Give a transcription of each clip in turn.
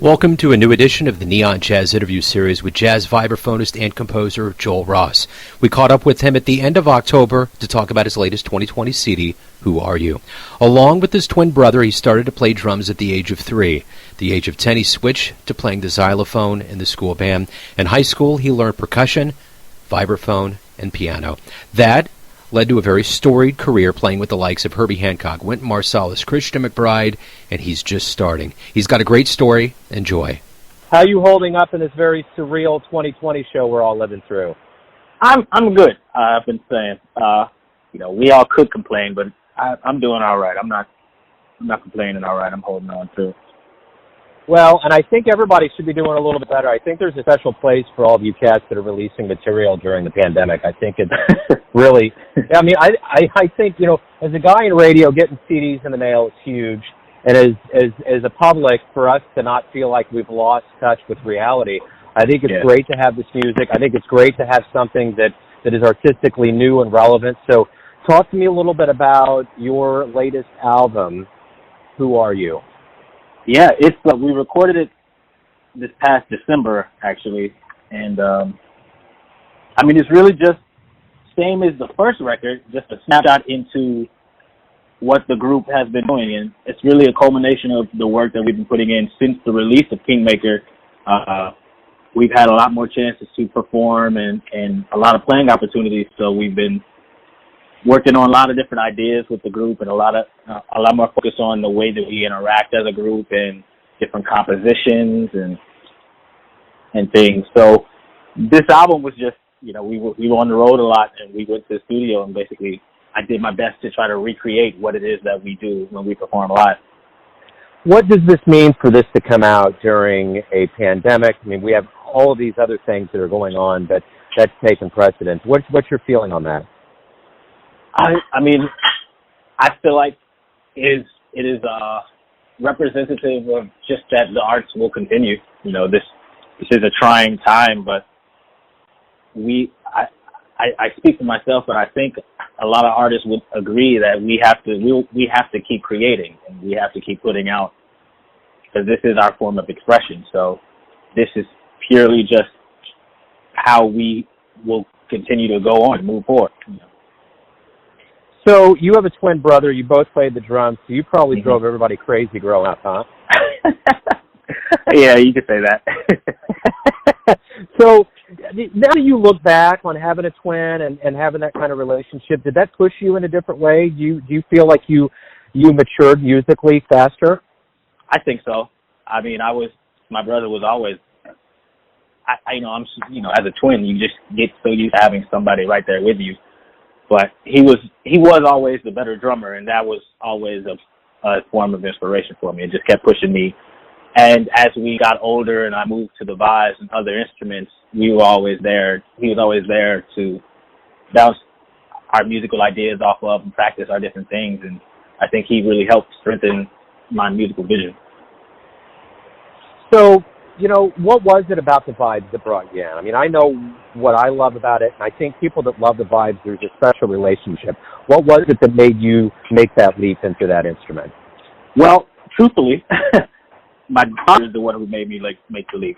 Welcome to a new edition of the Neon Jazz interview series with jazz vibraphonist and composer Joel Ross. We caught up with him at the end of October to talk about his latest 2020 CD, Who Are You? Along with his twin brother, he started to play drums at the age of 3. At the age of 10, he switched to playing the xylophone in the school band. In high school, he learned percussion, vibraphone, and piano. That led to a very storied career playing with the likes of Herbie Hancock, Wynton Marsalis, McBride, and he's just starting. He's got a great story. Enjoy. How are you holding up in this very surreal 2020 show we're all living through? I'm good. I've been saying, we all could complain, but I'm doing all right. I'm not complaining. All right, I'm holding on to it. Well, and I think everybody should be doing a little bit better. I think there's a special place for all of you cats that are releasing material during the pandemic. I think it's really, I mean, I think, as a guy in radio, getting CDs in the mail is huge. And as a public, for us to not feel like we've lost touch with reality, I think it's great to have this music. I think it's great to have something that is artistically new and relevant. So talk to me a little bit about your latest album, Who Are You? Yeah, we recorded it this past December, actually, and it's really just same as the first record, just a snapshot into what the group has been doing, and it's really a culmination of the work that we've been putting in since the release of Kingmaker. We've had a lot more chances to perform and a lot of playing opportunities, so we've been working on a lot of different ideas with the group and a lot more focus on the way that we interact as a group and different compositions and things. So this album was just, we were on the road a lot, and we went to the studio, and basically I did my best to try to recreate what it is that we do when we perform live. What does this mean for this to come out during a pandemic? I mean, we have all of these other things that are going on, but that's taken precedence. What's your feeling on that? I feel like it is representative of just that the arts will continue. This is a trying time, but I speak for myself, but I think a lot of artists would agree that we have to keep creating, and we have to keep putting out, because this is our form of expression. So this is purely just how we will continue to go on and move forward. So you have a twin brother. You both played the drums, so you probably drove everybody crazy growing up, huh? Yeah, you could say that. So now that you look back on having a twin and having that kind of relationship, did that push you in a different way? Do you feel like you matured musically faster? I think so. My brother was always, as a twin, you just get so used to having somebody right there with you. But he was always the better drummer, and that was always a form of inspiration for me. It just kept pushing me. And as we got older and I moved to the vibes and other instruments, we were always there. He was always there to bounce our musical ideas off of and practice our different things. And I think he really helped strengthen my musical vision. So, what was it about the vibes that brought you in? I know what I love about it, and I think people that love the vibes, there's a special relationship. What was it that made you make that leap into that instrument? Well, truthfully, my brother is the one who made me make the leap.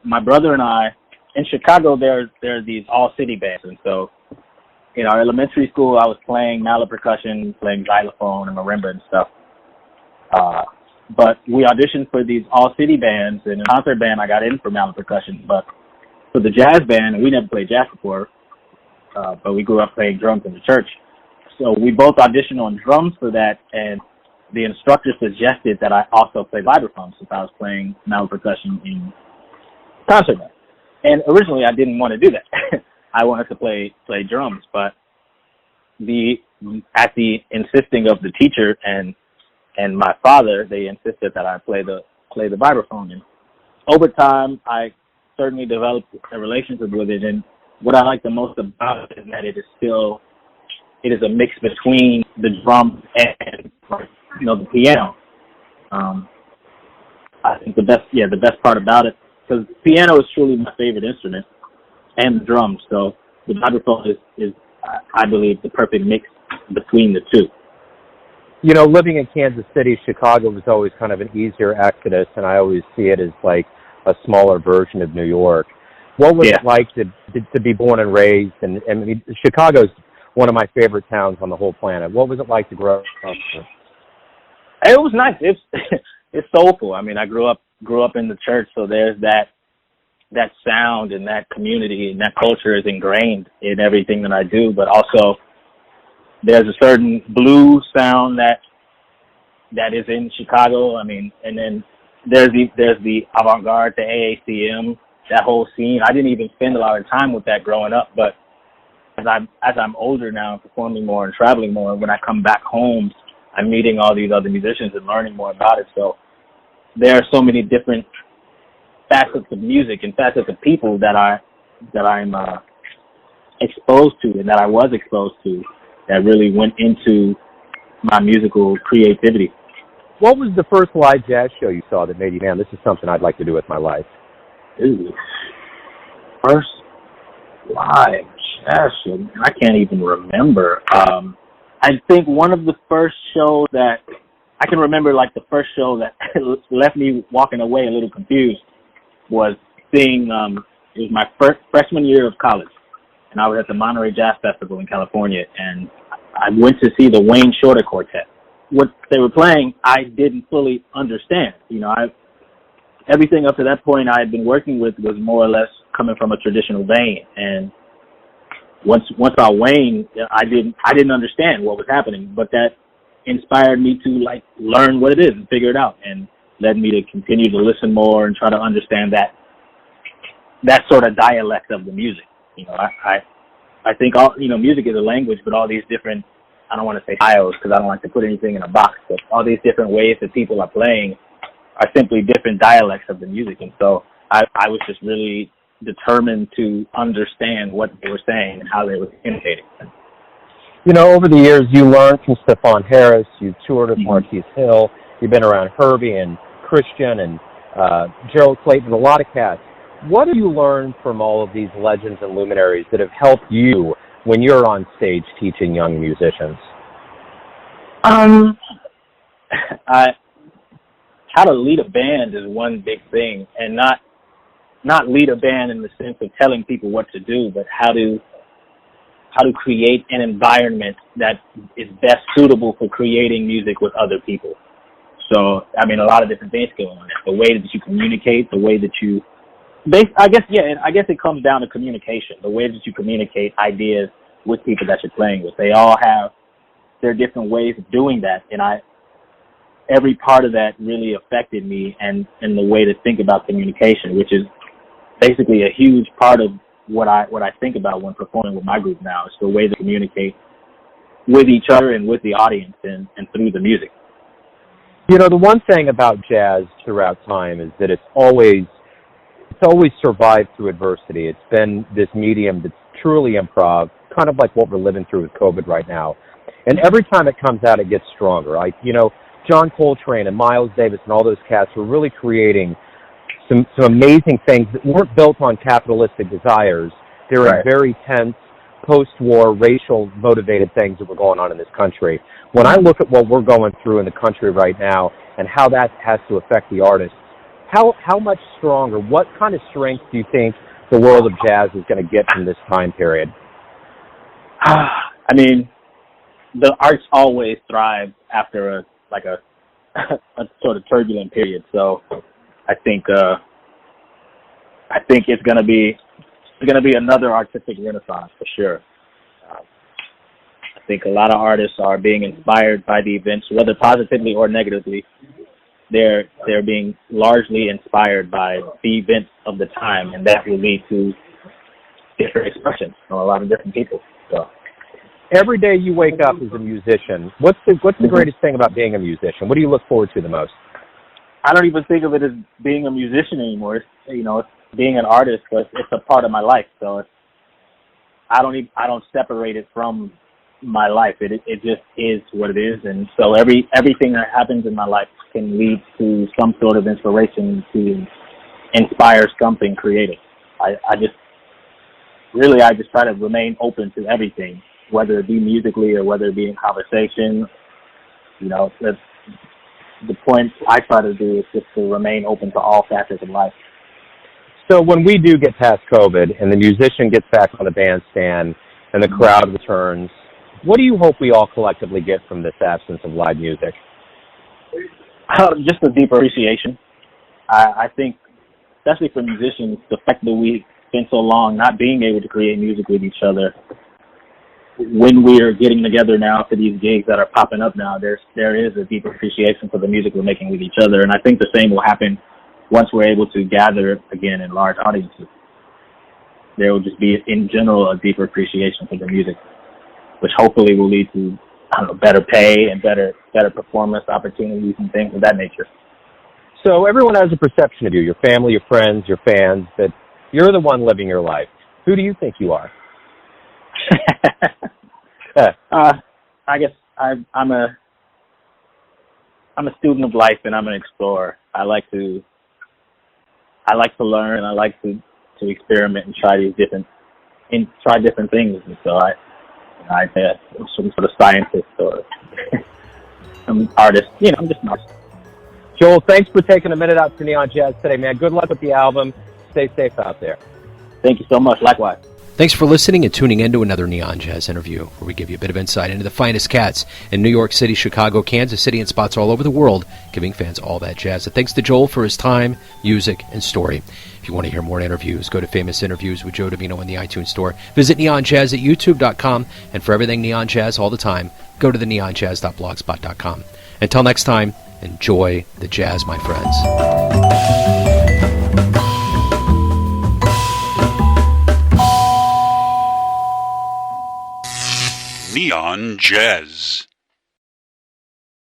My brother and I, in Chicago, there are these all-city bands, and so in our elementary school, I was playing percussion, playing xylophone and marimba and stuff. But we auditioned for these all-city bands, and in the concert band, I got in for percussion. But for the jazz band, we never played jazz before, but we grew up playing drums in the church. So we both auditioned on drums for that, and the instructor suggested that I also play vibraphone since I was playing percussion in concert band. And originally, I didn't want to do that. I wanted to play drums, but at the insisting of the teacher and my father, they insisted that I play the vibraphone. And over time, I certainly developed a relationship with it. And what I like the most about it is that it is a mix between the drums and the piano. I think the best part about it, because piano is truly my favorite instrument, and the drums. So the vibraphone is I believe, the perfect mix between the two. You know, living in Kansas City, Chicago was always kind of an easier exodus, and I always see it as like a smaller version of New York. What was it like to be born and raised? And I mean, Chicago's one of my favorite towns on the whole planet. What was it like to grow up there? It was nice. It's soulful. I mean, I grew up in the church, so there's that sound and that community and that culture is ingrained in everything that I do. But also, there's a certain blues sound that is in Chicago. I mean, and then there's the avant-garde, the AACM, that whole scene. I didn't even spend a lot of time with that growing up, but as I'm older now and performing more and traveling more, when I come back home, I'm meeting all these other musicians and learning more about it. So there are so many different facets of music and facets of people that I'm exposed to and that I was exposed to that really went into my musical creativity. What was the first live jazz show you saw that made you, man, this is something I'd like to do with my life? Ooh. First live jazz show, I can't even remember. I think one of the first shows that I can remember, like the first show that left me walking away a little confused, was seeing, it was my freshman year of college, and I was at the Monterey Jazz Festival in California, and I went to see the Wayne Shorter Quartet. What they were playing, I didn't fully understand. You know, everything up to that point I had been working with was more or less coming from a traditional vein, and once I Wayne, I didn't understand what was happening, but that inspired me to like learn what it is and figure it out, and led me to continue to listen more and try to understand that sort of dialect of the music. You know, I think all, you know, music is a language, but all these different, I don't want to say styles because I don't like to put anything in a box, but all these different ways that people are playing are simply different dialects of the music. And so I was just really determined to understand what they were saying and how they were communicating. You know, over the years, you learned from Stephon Harris, you've toured with Marquise Hill, you've been around Herbie and Christian and Gerald Clayton, a lot of cats. What have you learned from all of these legends and luminaries that have helped you when you're on stage teaching young musicians? How to lead a band is one big thing, and not lead a band in the sense of telling people what to do, but how to create an environment that is best suitable for creating music with other people. So, I mean, a lot of different things go on. The way that you communicate, the way that you, I guess it comes down to communication, the way that you communicate ideas with people that you're playing with. They all have their different ways of doing that, and every part of that really affected me and the way to think about communication, which is basically a huge part of what I think about when performing with my group now. It's the way to communicate with each other and with the audience and through the music. You know, the one thing about jazz throughout time is that it's always survived through adversity. It's been this medium that's truly improv, kind of like what we're living through with COVID right now. And every time it comes out, it gets stronger. You know, John Coltrane and Miles Davis and all those cats were really creating some amazing things that weren't built on capitalistic desires. They were very tense, post-war, racial-motivated things that were going on in this country. When I look at what we're going through in the country right now and how that has to affect the artists, how much stronger, what kind of strength do you think the world of jazz is going to get from this time period? I mean, the arts always thrive after a sort of turbulent period. So I think it's going to be another artistic renaissance for sure. I think a lot of artists are being inspired by the events, whether positively or negatively. They're being largely inspired by the events of the time, and that will lead to different expressions from a lot of different people. So every day you wake up as a musician, what's the greatest thing about being a musician? What do you look forward to the most? I don't even think of it as being a musician anymore. It's, it's being an artist, but it's a part of my life. So I don't separate it from my life. It just is what it is. And so everything that happens in my life can lead to some sort of inspiration to inspire something creative. I just try to remain open to everything, whether it be musically or whether it be in conversation That's the point I try to do is just to remain open to all facets of life. So when we do get past COVID and the musician gets back on the bandstand and the crowd returns, what do you hope we all collectively get from this absence of live music? Just a deeper appreciation. I think, especially for musicians, the fact that we spent so long not being able to create music with each other, when we are getting together now for these gigs that are popping up now, there is a deeper appreciation for the music we're making with each other. And I think the same will happen once we're able to gather again in large audiences. There will just be, in general, a deeper appreciation for the music, which hopefully will lead to, better pay and better performance opportunities and things of that nature. So everyone has a perception of you, your family, your friends, your fans, that you're the one living your life. Who do you think you are? I guess I'm a student of life, and I'm an explorer. I like to learn, and I like to experiment and try different things. And so I'm some sort of scientist or I'm an artist. I'm just an artist. Joel, thanks for taking a minute out for Neon Jazz today, man. Good luck with the album. Stay safe out there. Thank you so much. Likewise. Thanks for listening and tuning in to another Neon Jazz interview, where we give you a bit of insight into the finest cats in New York City, Chicago, Kansas City, and spots all over the world, giving fans all that jazz. And thanks to Joel for his time, music, and story. If you want to hear more interviews, go to Famous Interviews with Joe Davino in the iTunes Store. Visit neonjazz at youtube.com, and for everything Neon Jazz all the time, go to the neonjazz.blogspot.com. Until next time, enjoy the jazz, my friends. Neon Jazz.